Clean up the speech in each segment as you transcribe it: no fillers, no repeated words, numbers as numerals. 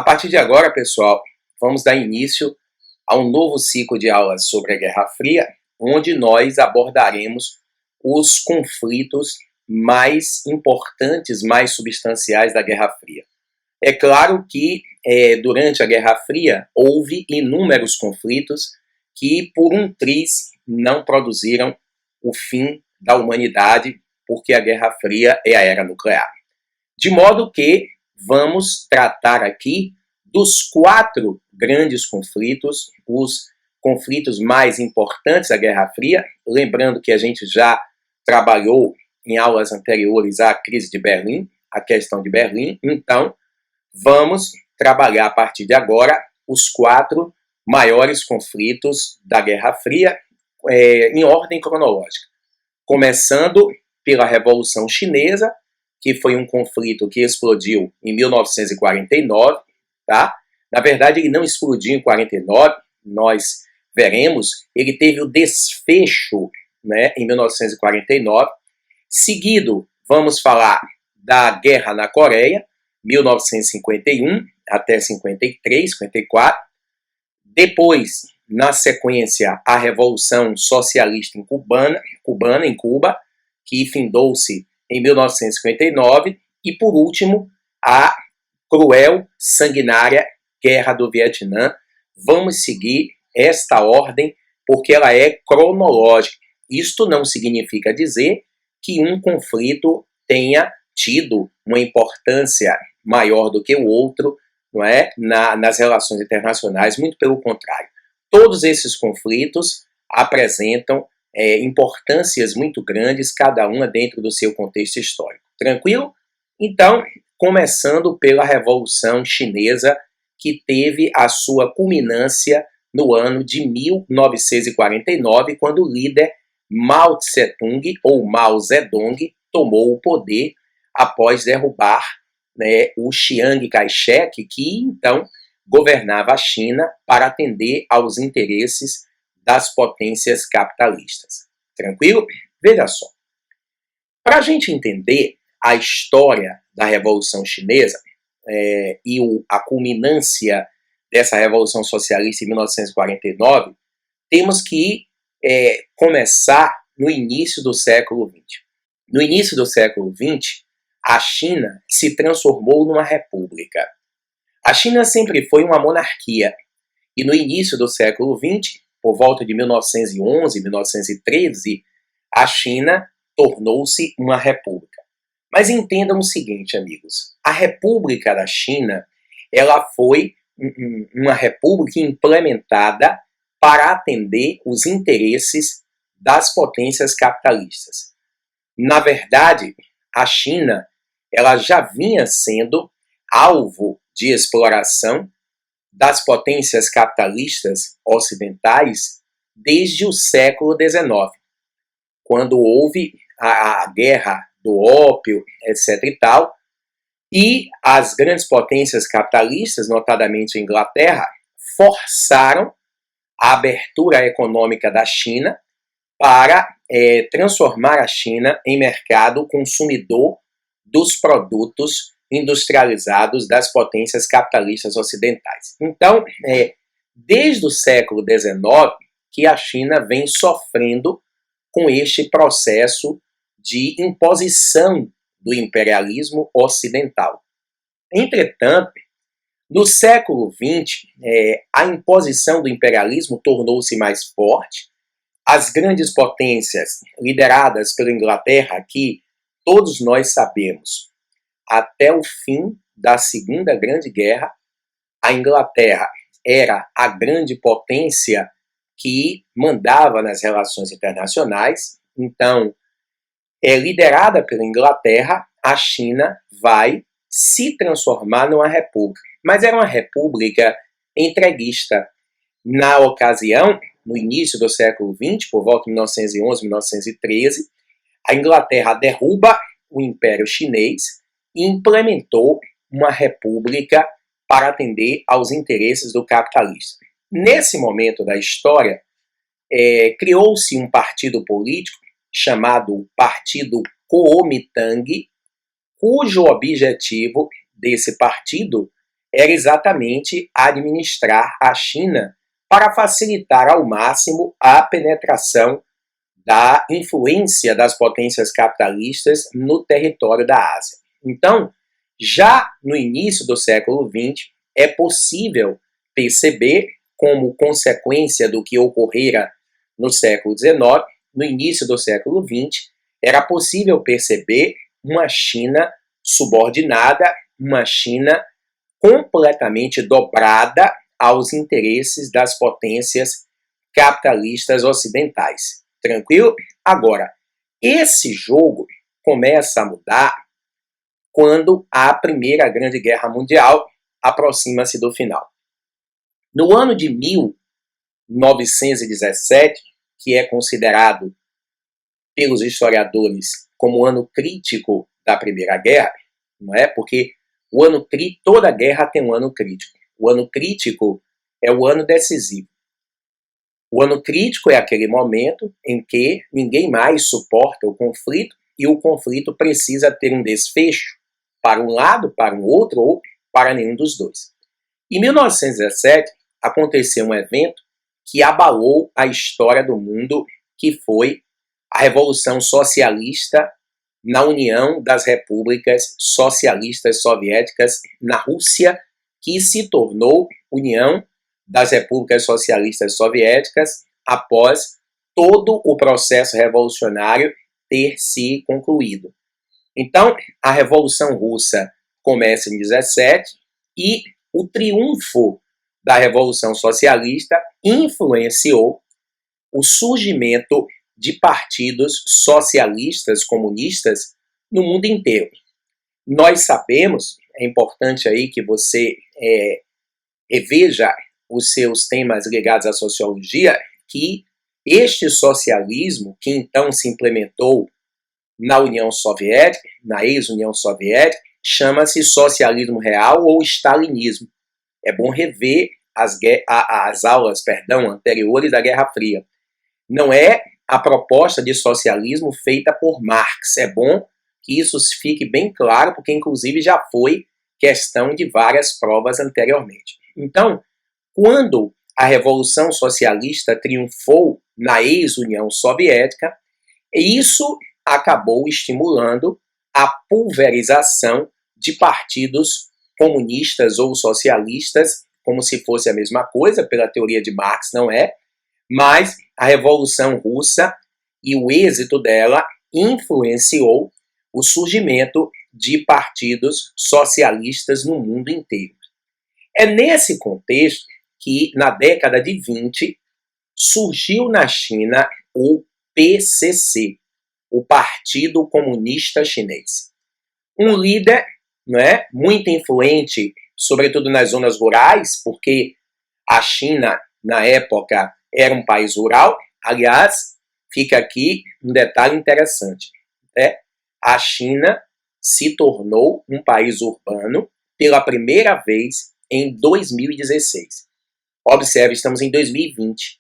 partir de agora, pessoal, vamos dar início a um novo ciclo de aulas sobre a Guerra Fria, onde nós abordaremos os conflitos mais importantes, mais substanciais da Guerra Fria. É claro que durante a Guerra Fria houve inúmeros conflitos que por um triz não produziram o fim da humanidade, porque a Guerra Fria é a era nuclear. De modo que vamos tratar aqui dos 4 grandes conflitos, os conflitos mais importantes da Guerra Fria, lembrando que a gente já trabalhou em aulas anteriores a crise de Berlim, a questão de Berlim, então vamos trabalhar a partir de agora os 4 maiores conflitos da Guerra Fria em ordem cronológica, começando pela Revolução Chinesa, que foi um conflito que explodiu em 1949, tá? Na verdade, ele não explodiu em 49, nós veremos, ele teve o desfecho, né, em 1949. Seguido, vamos falar da Guerra na Coreia, 1951 até 53, 54. Depois, na sequência, a Revolução Socialista cubana em Cuba, que findou-se em 1959, e por último, a cruel, sanguinária Guerra do Vietnã. Vamos seguir esta ordem porque ela é cronológica. Isto não significa dizer que um conflito tenha tido uma importância maior do que o outro, não é? Nas relações internacionais, muito pelo contrário. Todos esses conflitos apresentam importâncias muito grandes, cada uma dentro do seu contexto histórico. Tranquilo? Então, começando pela Revolução Chinesa, que teve a sua culminância no ano de 1949, quando o líder Mao Tse-tung, ou Mao Zedong, tomou o poder após derrubar, né, o Chiang Kai-shek, que então governava a China para atender aos interesses das potências capitalistas. Tranquilo? Veja só. Para a gente entender a história da Revolução Chinesa e a culminância dessa Revolução Socialista em 1949, temos que começar no início do século XX. No início do século XX, a China se transformou numa república. A China sempre foi uma monarquia, e no início do século XX, por volta de 1911, 1913, a China tornou-se uma república. Mas entendam o seguinte, amigos, a República da China, ela foi uma república implementada para atender os interesses das potências capitalistas. Na verdade, a China, ela já vinha sendo alvo de exploração das potências capitalistas ocidentais desde o século XIX, quando houve a guerra do ópio, etc. e tal, e as grandes potências capitalistas, notadamente a Inglaterra, forçaram a abertura econômica da China para transformar a China em mercado consumidor dos produtos industrializados das potências capitalistas ocidentais. Então, desde o século XIX que a China vem sofrendo com este processo de imposição do imperialismo ocidental. Entretanto, no século XX, a imposição do imperialismo tornou-se mais forte. As grandes potências, lideradas pela Inglaterra, que todos nós sabemos, até o fim da Segunda Grande Guerra, a Inglaterra era a grande potência que mandava nas relações internacionais. Então, liderada pela Inglaterra, a China vai se transformar numa república. Mas era uma república entreguista. Na ocasião, no início do século XX, por volta de 1911, 1913, a Inglaterra derruba o Império Chinês e implementou uma república para atender aos interesses do capitalismo. Nesse momento da história, criou-se um partido político chamado Partido Kuomintang, cujo objetivo desse partido era exatamente administrar a China para facilitar ao máximo a penetração da influência das potências capitalistas no território da Ásia. Então, já no início do século XX, é possível perceber, como consequência do que ocorrera no século XIX, no início do século XX, era possível perceber uma China subordinada, uma China completamente dobrada aos interesses das potências capitalistas ocidentais. Tranquilo? Agora, esse jogo começa a mudar quando a Primeira Grande Guerra Mundial aproxima-se do final. No ano de 1917, que é considerado pelos historiadores como o ano crítico da Primeira Guerra, não é? Porque toda guerra tem um ano crítico. O ano crítico é o ano decisivo. O ano crítico é aquele momento em que ninguém mais suporta o conflito e o conflito precisa ter um desfecho para um lado, para um outro ou para nenhum dos dois. Em 1917, aconteceu um evento que abalou a história do mundo, que foi a Revolução Socialista na União das Repúblicas Socialistas Soviéticas na Rússia, que se tornou União das Repúblicas Socialistas Soviéticas após todo o processo revolucionário ter se concluído. Então, a Revolução Russa começa em 17 e o triunfo da Revolução Socialista influenciou o surgimento de partidos socialistas, comunistas, no mundo inteiro. Nós sabemos, é importante aí que você reveja os seus temas ligados à sociologia, que este socialismo, que então se implementou na União Soviética, na ex-União Soviética, chama-se socialismo real ou stalinismo. É bom rever as aulas anteriores da Guerra Fria. Não é a proposta de socialismo feita por Marx. É bom que isso fique bem claro, porque inclusive já foi questão de várias provas anteriormente. Então, quando a Revolução Socialista triunfou na ex-União Soviética, isso acabou estimulando a pulverização de partidos comunistas ou socialistas, como se fosse a mesma coisa, pela teoria de Marx não é, mas a Revolução Russa e o êxito dela influenciou o surgimento de partidos socialistas no mundo inteiro. É nesse contexto que, na década de 20, surgiu na China o PCC, o Partido Comunista Chinês. Um líder, muito influente, sobretudo nas zonas rurais, porque a China, na época, era um país rural. Aliás, fica aqui um detalhe interessante. A China se tornou um país urbano pela primeira vez em 2016. Observe, estamos em 2020.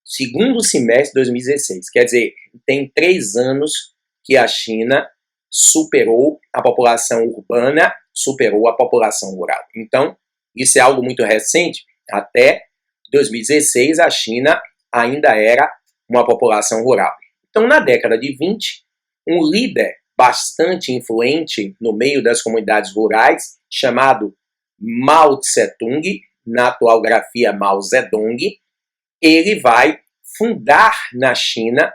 Segundo semestre de 2016. Quer dizer, tem 3 anos que a China superou a população urbana, superou a população rural. Então, isso é algo muito recente. Até 2016, a China ainda era uma população rural. Então, na década de 20, um líder bastante influente no meio das comunidades rurais, chamado Mao Tse-tung, na atual grafia Mao Zedong, ele vai fundar na China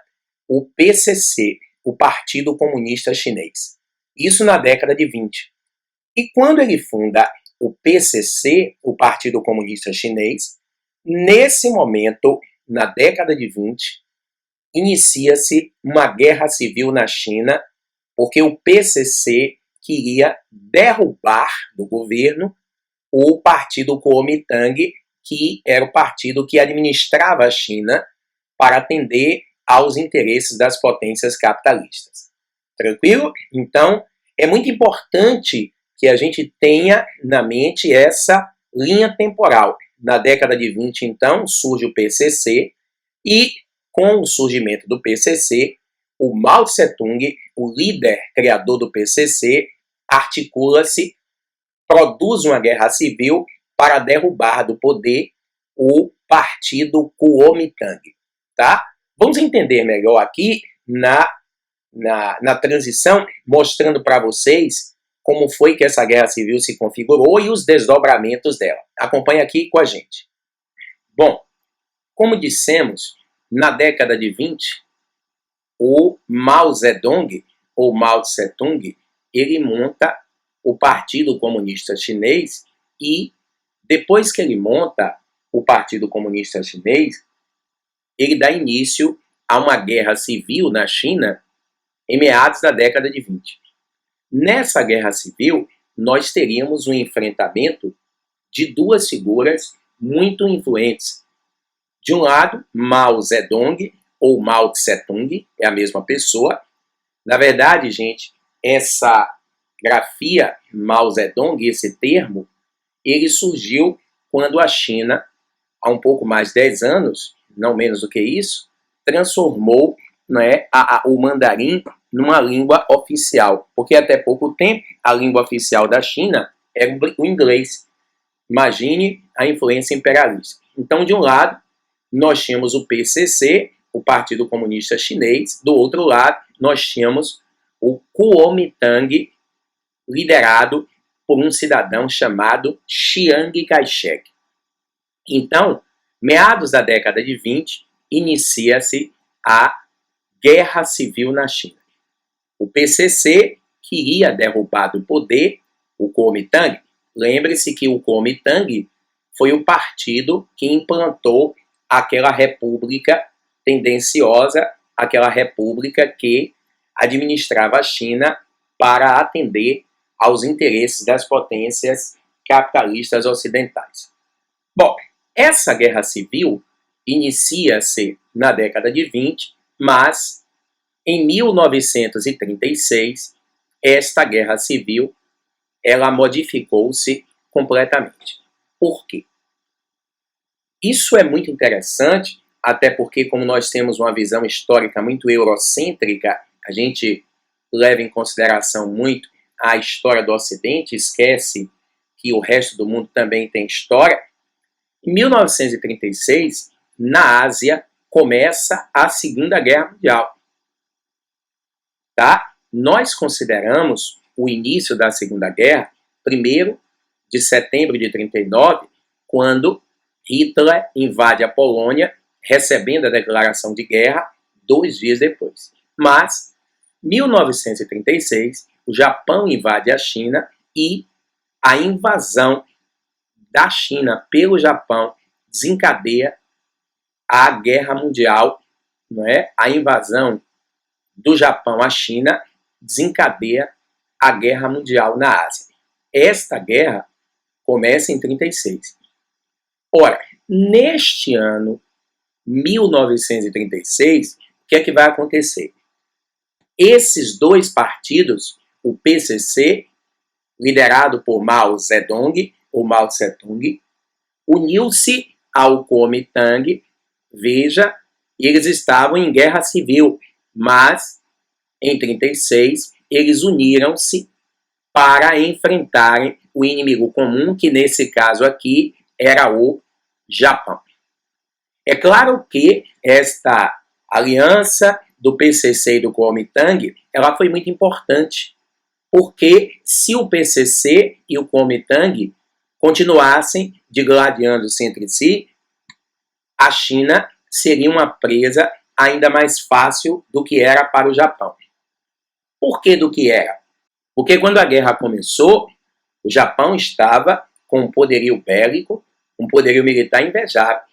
o PCC, o Partido Comunista Chinês. Isso na década de 20. E quando ele funda o PCC, o Partido Comunista Chinês, nesse momento, na década de 20, inicia-se uma guerra civil na China, porque o PCC queria derrubar do governo o Partido Kuomintang, que era o partido que administrava a China para atender aos interesses das potências capitalistas. Tranquilo? Então, é muito importante que a gente tenha na mente essa linha temporal. Na década de 20, então, surge o PCC e, com o surgimento do PCC, o Mao Tse-tung, o líder criador do PCC, articula-se produz uma guerra civil para derrubar do poder o partido Kuomintang, tá? Vamos entender melhor aqui na transição, mostrando para vocês como foi que essa guerra civil se configurou e os desdobramentos dela. Acompanhe aqui com a gente. Bom, como dissemos, na década de 20, o Mao Zedong, ou Mao Tse-tung, ele monta o Partido Comunista Chinês e, depois que ele monta o Partido Comunista Chinês, ele dá início a uma guerra civil na China em meados da década de 20. Nessa guerra civil, nós teríamos um enfrentamento de duas figuras muito influentes. De um lado, Mao Zedong, ou Mao Tse-tung, é a mesma pessoa. Na verdade, gente, essa grafia Mao Zedong, esse termo, ele surgiu quando a China, há um pouco mais de 10 anos, não menos do que isso, transformou, né, o mandarim numa língua oficial. Porque até pouco tempo, a língua oficial da China era o inglês. Imagine a influência imperialista. Então, de um lado, nós tínhamos o PCC, o Partido Comunista Chinês. Do outro lado, nós tínhamos o Kuomintang, liderado por um cidadão chamado Chiang Kai-shek. Então, meados da década de 20, inicia-se a Guerra Civil na China. O PCC queria derrubar do poder o Kuomintang. Lembre-se que o Kuomintang foi o partido que implantou aquela república tendenciosa, aquela república que administrava a China para atender aos interesses das potências capitalistas ocidentais. Bom, essa guerra civil inicia-se na década de 20, mas em 1936, esta guerra civil ela modificou-se completamente. Por quê? Isso é muito interessante, até porque, como nós temos uma visão histórica muito eurocêntrica, a gente leva em consideração muito a história do Ocidente, esquece que o resto do mundo também tem história. Em 1936, na Ásia, começa a Segunda Guerra Mundial. Tá? Nós consideramos o início da Segunda Guerra, 1º de setembro de 39, quando Hitler invade a Polônia, recebendo a declaração de guerra 2 dias depois. Mas, em 1936, o Japão invade a China e a invasão da China pelo Japão desencadeia a Guerra Mundial, não é? A invasão do Japão à China desencadeia a Guerra Mundial na Ásia. Esta guerra começa em 1936. Ora, neste ano, 1936, o que é que vai acontecer? Esses dois partidos, o PCC, liderado por Mao Zedong, ou Mao Tse-tung, uniu-se ao Kuomintang. Veja, eles estavam em guerra civil, mas em 1936 eles uniram-se para enfrentarem o inimigo comum, que nesse caso aqui era o Japão. É claro que esta aliança do PCC e do Kuomintang, ela foi muito importante, porque se o PCC e o Kuomintang continuassem digladiando-se entre si, a China seria uma presa ainda mais fácil do que era para o Japão. Por que do que era? Porque quando a guerra começou, o Japão estava com um poderio bélico, um poderio militar invejável.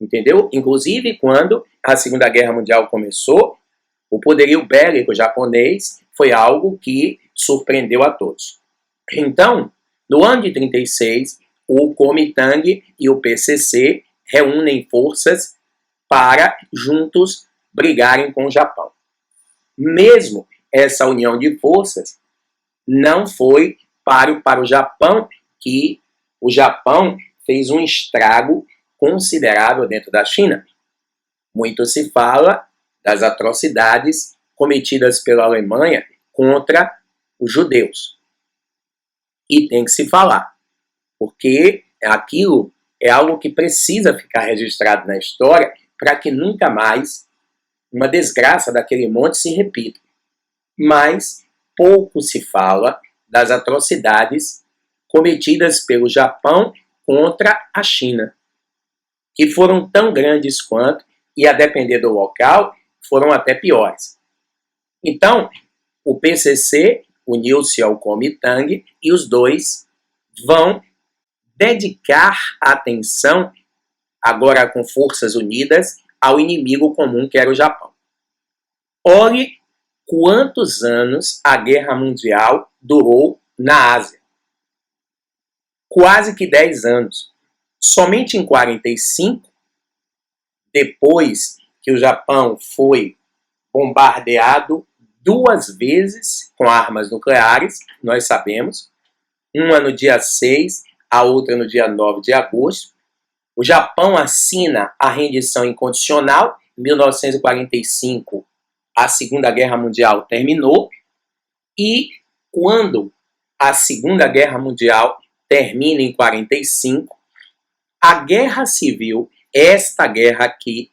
Entendeu? Inclusive, quando a Segunda Guerra Mundial começou, o poderio bélico japonês foi algo que surpreendeu a todos. Então, no ano de 1936, o Kuomintang e o PCC reúnem forças para juntos brigarem com o Japão. Mesmo essa união de forças não foi para o Japão, que o Japão fez um estrago considerável dentro da China. Muito se fala das atrocidades cometidas pela Alemanha contra os judeus. E tem que se falar, porque aquilo é algo que precisa ficar registrado na história para que nunca mais uma desgraça daquele monte se repita. Mas pouco se fala das atrocidades cometidas pelo Japão contra a China, que foram tão grandes quanto, e a depender do local, foram até piores. Então, o PCC uniu-se ao Kuomintang e os dois vão dedicar atenção, agora com forças unidas, ao inimigo comum que era o Japão. Olhe quantos anos a Guerra Mundial durou na Ásia. Quase que 10 anos. Somente em 45, depois que o Japão foi bombardeado 2 vezes com armas nucleares, nós sabemos, uma no dia 6, a outra no dia 9 de agosto, o Japão assina a rendição incondicional. Em 1945, a Segunda Guerra Mundial terminou, e quando a Segunda Guerra Mundial termina em 45, a Guerra Civil, esta guerra aqui,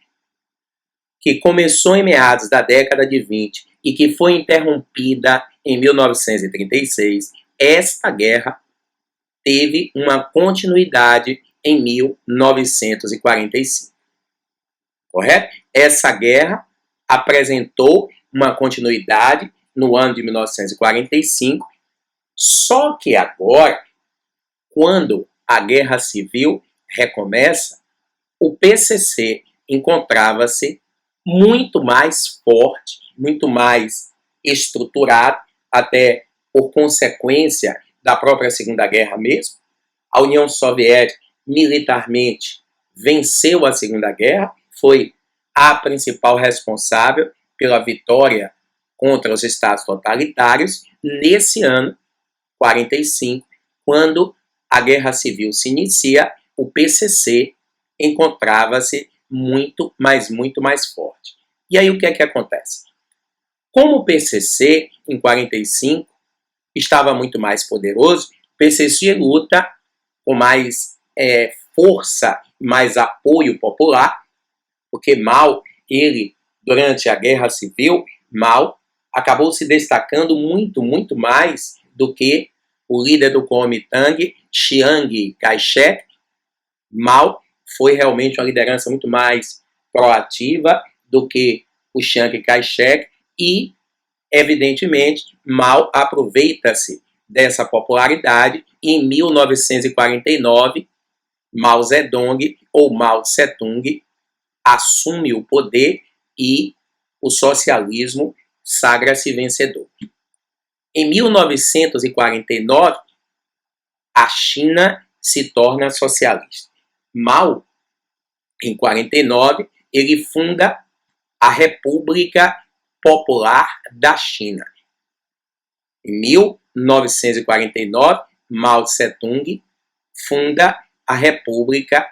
que começou em meados da década de 20 e que foi interrompida em 1936, esta guerra teve uma continuidade em 1945. Correto? Essa guerra apresentou uma continuidade no ano de 1945, só que agora, quando a Guerra Civil recomeça, o PCC encontrava-se muito mais forte, muito mais estruturado, até por consequência da própria Segunda Guerra mesmo. A União Soviética, militarmente, venceu a Segunda Guerra, foi a principal responsável pela vitória contra os estados totalitários nesse ano, 45, quando a Guerra Civil se inicia, o PCC encontrava-se muito mais forte. E aí o que é que acontece? Como o PCC, em 45, estava muito mais poderoso, o PCC luta com mais força, mais apoio popular, porque Mao, ele, durante a Guerra Civil, Mao acabou se destacando muito mais do que o líder do Kuomintang, Chiang Kai-shek. Mao foi realmente uma liderança muito mais proativa do que o Chiang Kai-shek e, evidentemente, Mao aproveita-se dessa popularidade e, em 1949, Mao Zedong, ou Mao Tse-tung, assume o poder e o socialismo sagra-se vencedor. Em 1949, a China se torna socialista. Mao, em 49, ele funda a República Popular da China. Em 1949, Mao Tse-tung funda a República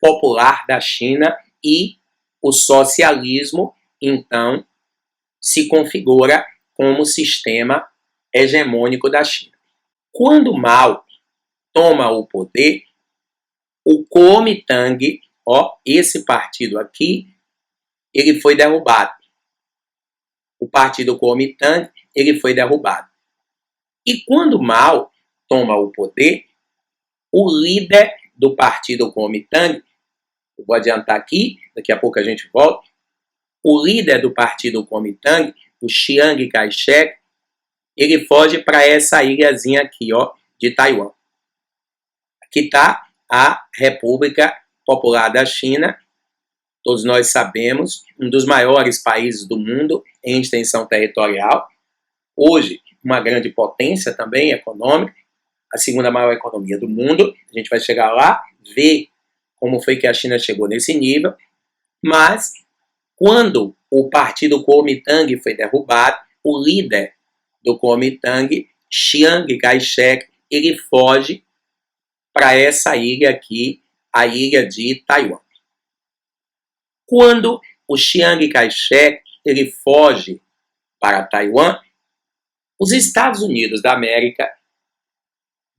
Popular da China e o socialismo, então, se configura como sistema hegemônico da China. Quando Mao toma o poder, o Kuomintang, esse partido aqui, ele foi derrubado. O partido Kuomintang, ele foi derrubado. E quando Mao toma o poder, o líder do partido Kuomintang, eu vou adiantar aqui, daqui a pouco a gente volta, o líder do partido Kuomintang, o Chiang Kai-shek, ele foge para essa ilhazinha aqui, de Taiwan. Aqui está a República Popular da China, todos nós sabemos, um dos maiores países do mundo em extensão territorial, hoje uma grande potência também econômica, a segunda maior economia do mundo. A gente vai chegar lá, ver como foi que a China chegou nesse nível, mas quando o partido Kuomintang foi derrubado, o líder do Kuomintang, Chiang Kai-shek, ele foge para essa ilha aqui, a ilha de Taiwan. Quando o Chiang Kai-shek ele foge para Taiwan, os Estados Unidos da América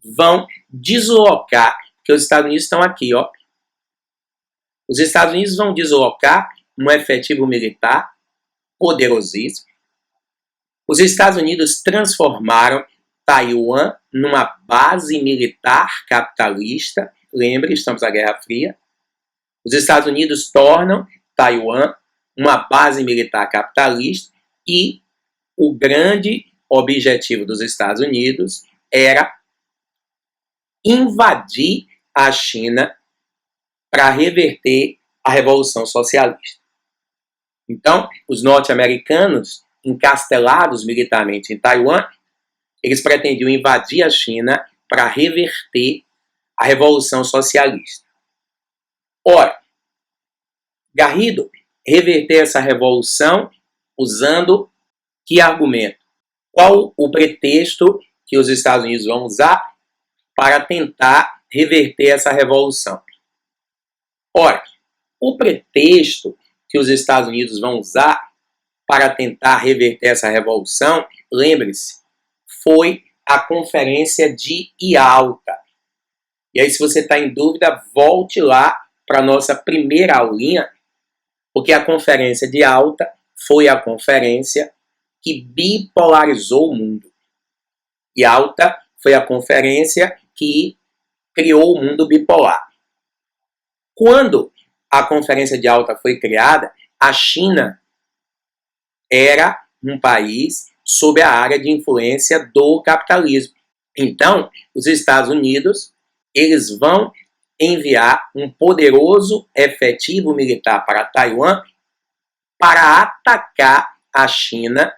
vão deslocar, porque os Estados Unidos estão aqui, ó. Os Estados Unidos vão deslocar um efetivo militar poderosíssimo. Os Estados Unidos transformaram Taiwan numa base militar capitalista. Lembre, estamos na Guerra Fria. Os Estados Unidos tornam Taiwan uma base militar capitalista e o grande objetivo dos Estados Unidos era invadir a China para reverter a Revolução Socialista. Então, os norte-americanos, encastelados militarmente em Taiwan, eles pretendiam invadir a China para reverter a Revolução Socialista. Ora, Garrido reverter essa revolução usando que argumento? Qual o pretexto que os Estados Unidos vão usar para tentar reverter essa revolução? Ora, o pretexto que os Estados Unidos vão usar para tentar reverter essa revolução, lembre-se, foi a Conferência de Ialta. E aí, se você está em dúvida, volte lá para a nossa primeira aulinha, porque a Conferência de Ialta foi a conferência que bipolarizou o mundo. Ialta foi a conferência que criou o mundo bipolar. Quando a Conferência de Ialta foi criada, a China era um país sob a área de influência do capitalismo. Então, os Estados Unidos, eles vão enviar um poderoso efetivo militar para Taiwan para atacar a China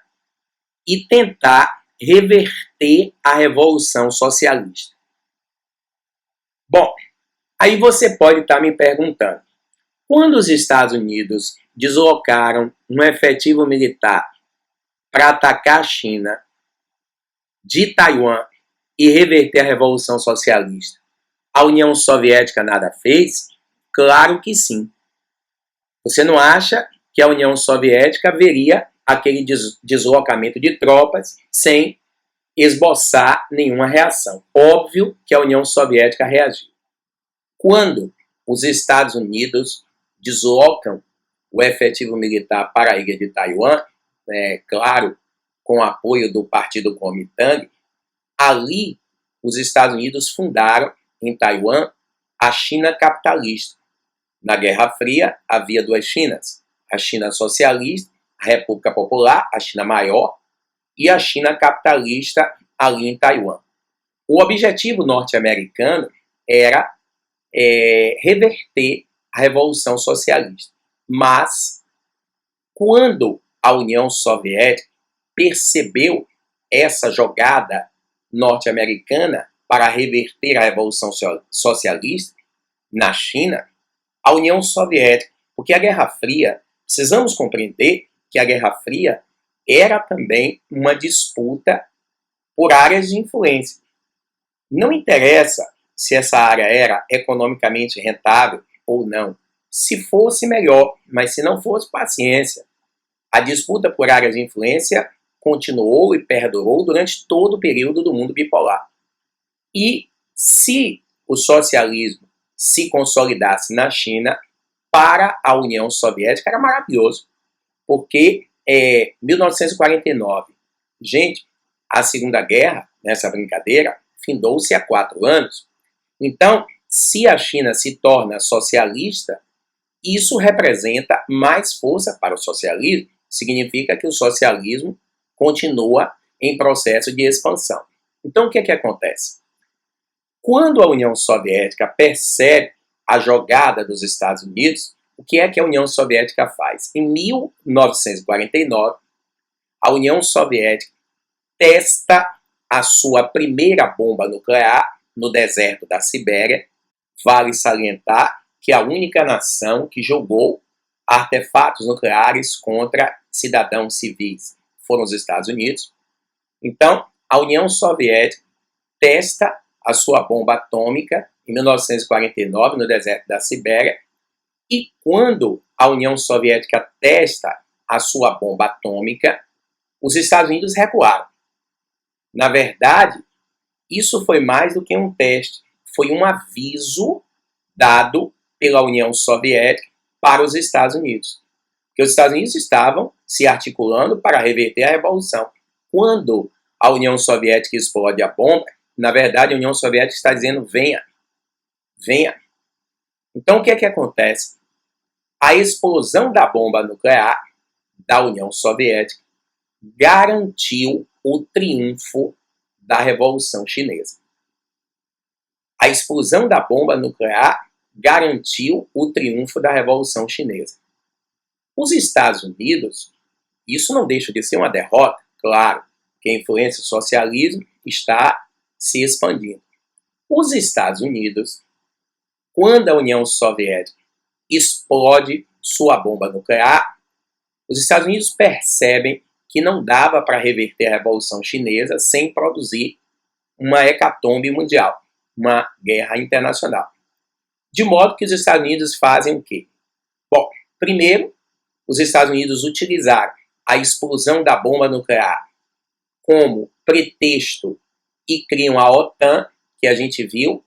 e tentar reverter a Revolução Socialista. Bom, aí você pode estar me perguntando, quando os Estados Unidos deslocaram um efetivo militar para atacar a China de Taiwan e reverter a Revolução Socialista, a União Soviética nada fez? Claro que sim. Você não acha que a União Soviética veria aquele deslocamento de tropas sem esboçar nenhuma reação? Óbvio que a União Soviética reagiu. Quando os Estados Unidos deslocam o efetivo militar para a ilha de Taiwan, claro, com o apoio do Partido Kuomintang, ali os Estados Unidos fundaram em Taiwan a China capitalista. Na Guerra Fria havia duas Chinas, a China socialista, a República Popular, a China maior, e a China capitalista ali em Taiwan. O objetivo norte-americano era reverter a Revolução Socialista. Mas, quando a União Soviética percebeu essa jogada norte-americana para reverter a Revolução Socialista na China, a União Soviética, porque a Guerra Fria, precisamos compreender que a Guerra Fria era também uma disputa por áreas de influência. Não interessa se essa área era economicamente rentável ou não. Se fosse, melhor, mas se não fosse, paciência. A disputa por áreas de influência continuou e perdurou durante todo o período do mundo bipolar. E se o socialismo se consolidasse na China, para a União Soviética era maravilhoso, porque 1949, gente, a Segunda Guerra, nessa brincadeira, findou-se há 4 anos. Então, se a China se torna socialista, isso representa mais força para o socialismo. Significa que o socialismo continua em processo de expansão. Então, o que acontece? Quando a União Soviética percebe a jogada dos Estados Unidos, o que é que a União Soviética faz? Em 1949, a União Soviética testa a sua primeira bomba nuclear no deserto da Sibéria. Vale salientar que a única nação que jogou artefatos nucleares contra cidadãos civis foram os Estados Unidos. Então, a União Soviética testa a sua bomba atômica em 1949, no deserto da Sibéria, e quando a União Soviética testa a sua bomba atômica, os Estados Unidos recuaram. Na verdade, Isso foi mais do que um teste, foi um aviso dado pela União Soviética para os Estados Unidos. Porque os Estados Unidos estavam se articulando para reverter a Revolução. Quando a União Soviética explode a bomba, na verdade a União Soviética está dizendo: venha, venha. Então o que é que acontece? A explosão da bomba nuclear da União Soviética garantiu o triunfo da Revolução Chinesa. A explosão da bomba nuclear garantiu o triunfo da Revolução Chinesa. Os Estados Unidos, isso não deixa de ser uma derrota, claro, que a influência do socialismo está se expandindo. Os Estados Unidos, quando a União Soviética explode sua bomba nuclear, os Estados Unidos percebem que não dava para reverter a Revolução Chinesa sem produzir uma hecatombe mundial, uma guerra internacional. De modo que os Estados Unidos fazem o quê? Bom, primeiro, os Estados Unidos utilizaram a explosão da bomba nuclear como pretexto e criam a OTAN, que a gente viu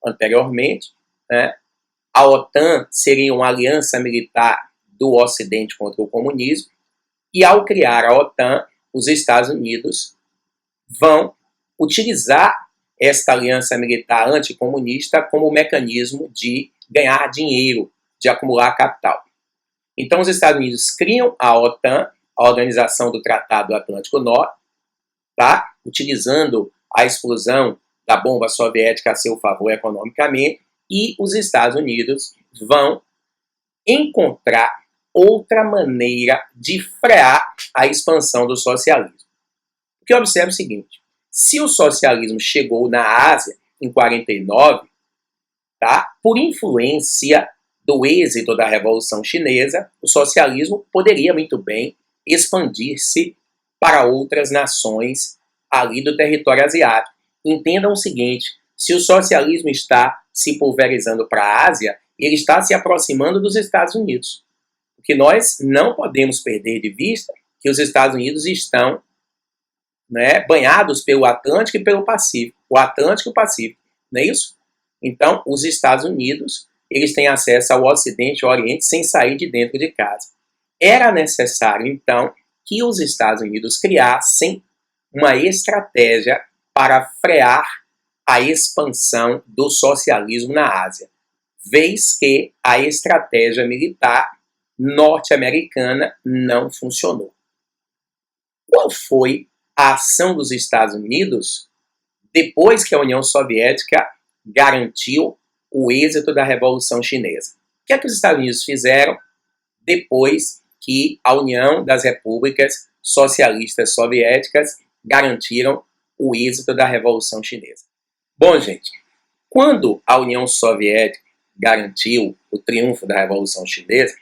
anteriormente, né? A OTAN seria uma aliança militar do Ocidente contra o comunismo, e ao criar a OTAN, os Estados Unidos vão utilizar esta aliança militar anticomunista como mecanismo de ganhar dinheiro, de acumular capital. Então os Estados Unidos criam a OTAN, a Organização do Tratado do Atlântico Norte, tá? Utilizando a explosão da bomba soviética a seu favor economicamente, e os Estados Unidos vão encontrar outra maneira de frear a expansão do socialismo. Porque observe o seguinte: se o socialismo chegou na Ásia em 49, tá? Por influência do êxito da Revolução Chinesa, o socialismo poderia muito bem expandir-se para outras nações ali do território asiático. Entendam o seguinte: se o socialismo está se pulverizando para a Ásia, ele está se aproximando dos Estados Unidos. Porque nós não podemos perder de vista que os Estados Unidos estão, né, banhados pelo Atlântico e pelo Pacífico. O Atlântico e o Pacífico, não é isso? Então, os Estados Unidos, eles têm acesso ao Ocidente e ao Oriente sem sair de dentro de casa. Era necessário, então, que os Estados Unidos criassem uma estratégia para frear a expansão do socialismo na Ásia, vez que a estratégia militar norte-americana não funcionou. Qual foi a ação dos Estados Unidos depois que a União Soviética garantiu o êxito da Revolução Chinesa? O que é que os Estados Unidos fizeram depois que a União das Repúblicas Socialistas Soviéticas garantiram o êxito da Revolução Chinesa? Bom, gente, quando a União Soviética garantiu o triunfo da Revolução Chinesa,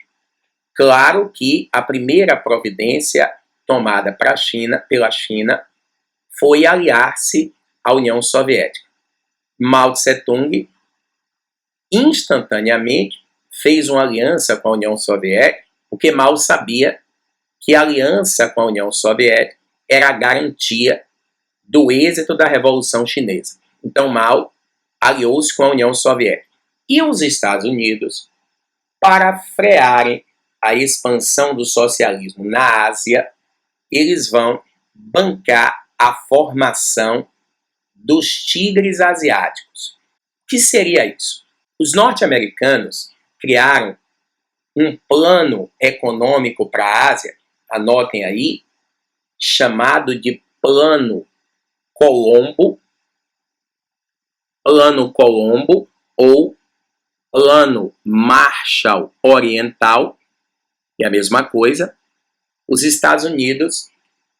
claro que a primeira providência tomada pela China foi aliar-se à União Soviética. Mao Tse-tung instantaneamente fez uma aliança com a União Soviética, porque Mao sabia que a aliança com a União Soviética era a garantia do êxito da Revolução Chinesa. Então Mao aliou-se com a União Soviética. E os Estados Unidos, para frearem a expansão do socialismo na Ásia, eles vão bancar a formação dos tigres asiáticos. O que seria isso? Os norte-americanos criaram um plano econômico para a Ásia, anotem aí, chamado de Plano Colombo ou Plano Marshall Oriental, que é a mesma coisa. Os Estados Unidos,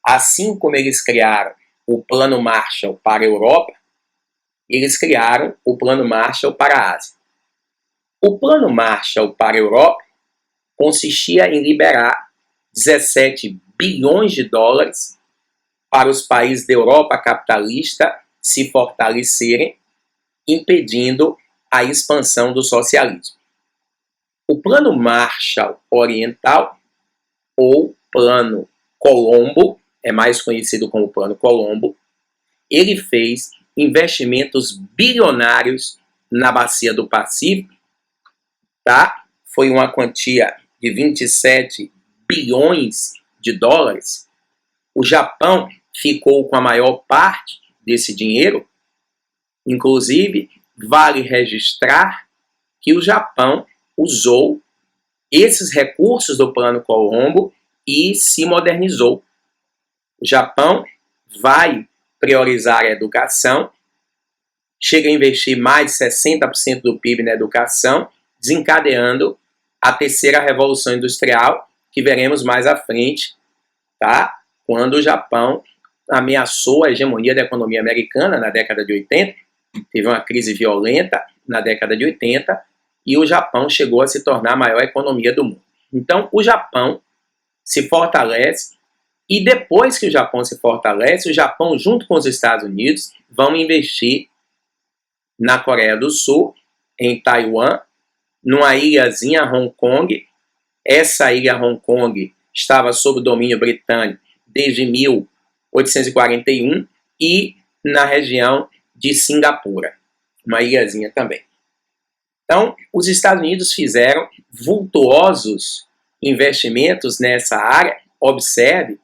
assim como eles criaram o Plano Marshall para a Europa, eles criaram o Plano Marshall para a Ásia. O Plano Marshall para a Europa consistia em liberar 17 bilhões de dólares para os países da Europa capitalista se fortalecerem, impedindo a expansão do socialismo. O Plano Marshall Oriental, ou Plano Colombo, é mais conhecido como Plano Colombo, ele fez investimentos bilionários na bacia do Pacífico, tá? Foi uma quantia de 27 bilhões de dólares. O Japão ficou com a maior parte desse dinheiro. Inclusive, vale registrar que o Japão usou esses recursos do Plano Colombo e se modernizou. O Japão vai priorizar a educação, chega a investir mais de 60% do PIB na educação, desencadeando a terceira revolução industrial, que veremos mais à frente, tá? Quando o Japão ameaçou a hegemonia da economia americana na década de 80, teve uma crise violenta na década de 80, e o Japão chegou a se tornar a maior economia do mundo. Então, o Japão se fortalece, e depois que o Japão se fortalece, o Japão, junto com os Estados Unidos, vão investir na Coreia do Sul, em Taiwan, numa ilhazinha Hong Kong. Essa ilha Hong Kong estava sob domínio britânico desde 1841, e na região de Singapura, uma ilhazinha também. Então, os Estados Unidos fizeram vultuosos investimentos nessa área, observe,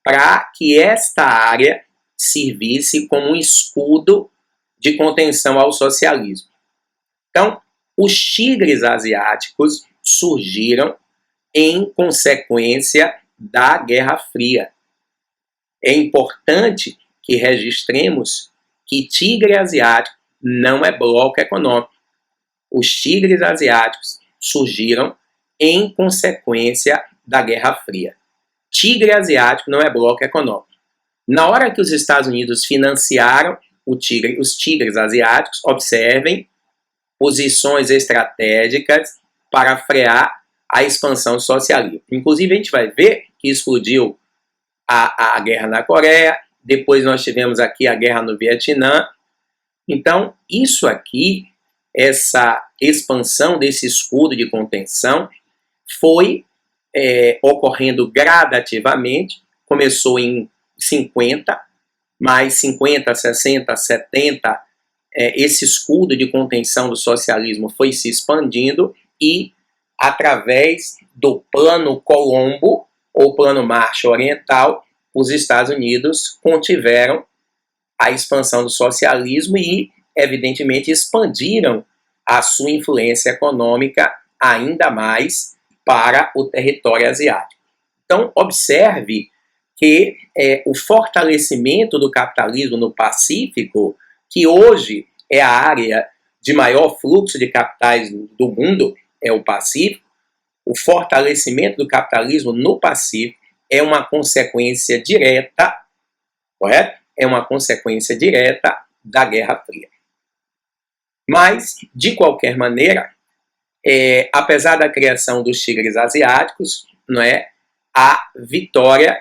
para que esta área servisse como um escudo de contenção ao socialismo. Então, os tigres asiáticos surgiram em consequência da Guerra Fria. É importante que registremos que tigre asiático não é bloco econômico. Os tigres asiáticos surgiram em consequência da Guerra Fria. Tigre asiático não é bloco econômico. Na hora que os Estados Unidos financiaram os tigres asiáticos, observem, posições estratégicas para frear a expansão socialista. Inclusive, a gente vai ver que explodiu a guerra na Coreia, depois nós tivemos aqui a guerra no Vietnã. Então, isso aqui, essa expansão desse escudo de contenção, foi ocorrendo gradativamente. Começou em 50, mais 50, 60, 70, esse escudo de contenção do socialismo foi se expandindo, e através do Plano Colombo, ou Plano Marshall Oriental, os Estados Unidos contiveram a expansão do socialismo e, evidentemente, expandiram a sua influência econômica ainda mais para o território asiático. Então, observe que o fortalecimento do capitalismo no Pacífico, que hoje é a área de maior fluxo de capitais do mundo, é o Pacífico, o fortalecimento do capitalismo no Pacífico é uma consequência direta, correto? É uma consequência direta da Guerra Fria. Mas, de qualquer maneira, apesar da criação dos tigres asiáticos, não é, a vitória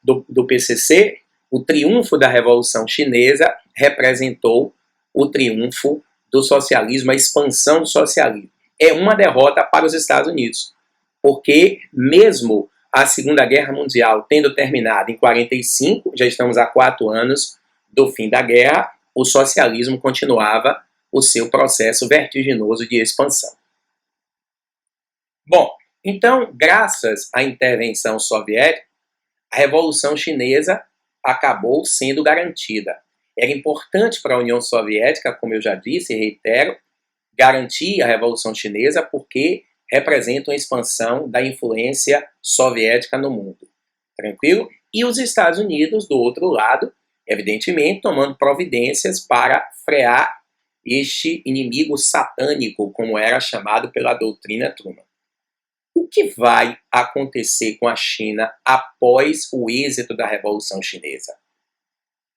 do PCC, o triunfo da Revolução Chinesa, representou o triunfo do socialismo, a expansão do socialismo. É uma derrota para os Estados Unidos, porque mesmo a Segunda Guerra Mundial tendo terminado em 45, já estamos há 4 anos do fim da guerra, o socialismo continuava o seu processo vertiginoso de expansão. Bom, então, graças à intervenção soviética, a Revolução Chinesa acabou sendo garantida. Era importante para a União Soviética, como eu já disse e reitero, garantir a Revolução Chinesa porque representa uma expansão da influência soviética no mundo. Tranquilo? E os Estados Unidos, do outro lado, evidentemente, tomando providências para frear este inimigo satânico, como era chamado pela doutrina Truman. O que vai acontecer com a China após o êxito da Revolução Chinesa?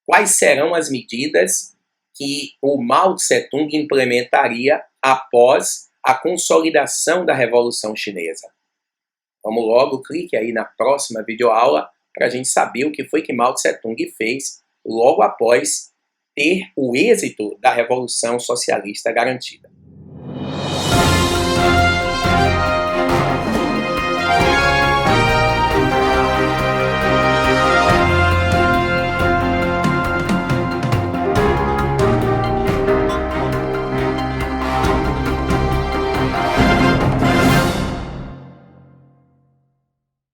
Quais serão as medidas que o Mao Tse-tung implementaria após a consolidação da Revolução Chinesa? Vamos logo, clique aí na próxima videoaula para a gente saber o que foi que Mao Tse-tung fez logo após ter o êxito da Revolução Socialista garantida.